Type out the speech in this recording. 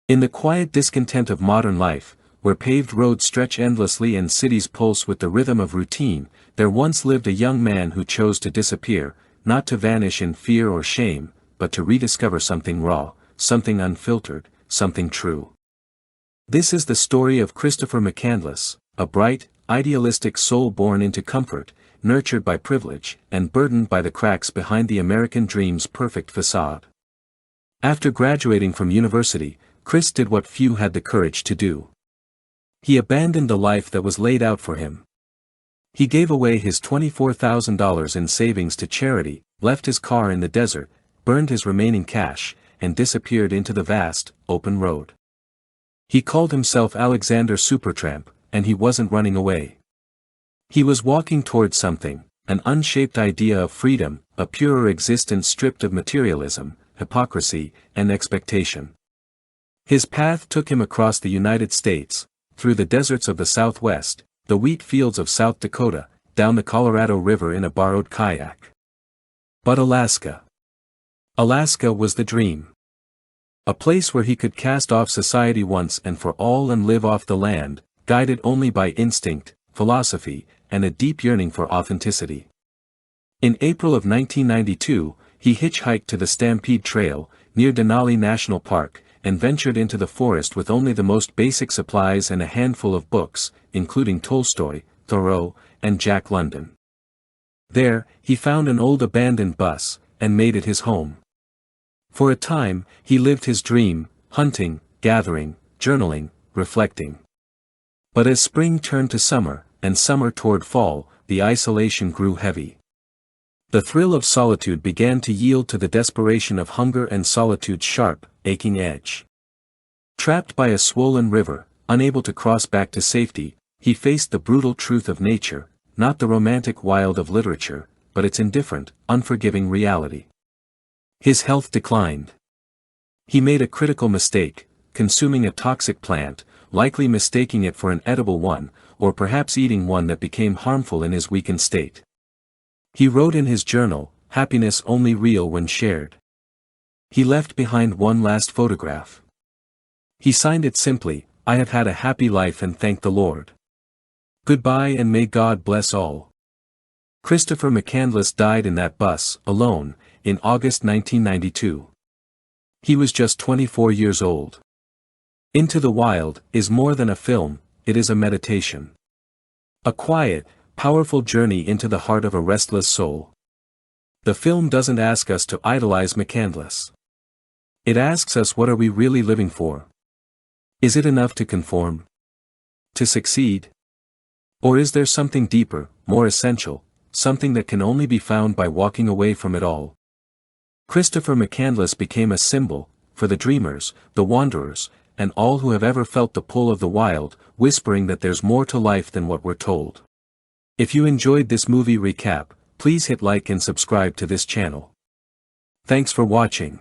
In the quiet discontent of modern life, where paved roads stretch endlessly and cities pulse with the rhythm of routine, there once lived a young man who chose to disappear, not to vanish in fear or shame, but to rediscover something raw, something unfiltered, something true. This is the story of Christopher McCandless, a bright, idealistic soul born into comfort, nurtured by privilege, and burdened by the cracks behind the American dream's perfect facade. After graduating from university, Chris did what few had the courage to do. He abandoned the life that was laid out for him. He gave away his $24,000 in savings to charity, left his car in the desert, burned his remaining cash, and disappeared into the vast, open road. He called himself Alexander Supertramp, and he wasn't running away. He was walking towards something, an unshaped idea of freedom, a purer existence stripped of materialism, hypocrisy, and expectation. His path took him across the United States, through the deserts of the Southwest, the wheat fields of South Dakota, down the Colorado River in a borrowed kayak. But Alaska. Alaska was the dream. A place where he could cast off society once and for all and live off the land, guided only by instinct, philosophy, and a deep yearning for authenticity. In April of 1992, he hitchhiked to the Stampede Trail, near Denali National Park, and ventured into the forest with only the most basic supplies and a handful of books, including Tolstoy, Thoreau, and Jack London. There, he found an old abandoned bus, and made it his home. For a time, he lived his dream, hunting, gathering, journaling, reflecting. But as spring turned to summer, and summer toward fall, the isolation grew heavy. The thrill of solitude began to yield to the desperation of hunger and solitude's sharp, aching edge. Trapped by a swollen river, unable to cross back to safety, he faced the brutal truth of nature, not the romantic wild of literature, but its indifferent, unforgiving reality. His health declined. He made a critical mistake, consuming a toxic plant, likely mistaking it for an edible one, or perhaps eating one that became harmful in his weakened state. He wrote in his journal, "Happiness only real when shared." He left behind one last photograph. He signed it simply, "I have had a happy life and thank the Lord. Goodbye and may God bless all." Christopher McCandless died in that bus, alone, in August 1992. He was just 24 years old. Into the Wild is more than a film, it is a meditation. A quiet, powerful journey into the heart of a restless soul. The film doesn't ask us to idolize McCandless. It asks us, what are we really living for? Is it enough to conform? To succeed? Or is there something deeper, more essential, something that can only be found by walking away from it all? Christopher McCandless became a symbol, for the dreamers, the wanderers, and all who have ever felt the pull of the wild, whispering that there's more to life than what we're told. If you enjoyed this movie recap, please hit like and subscribe to this channel. Thanks for watching.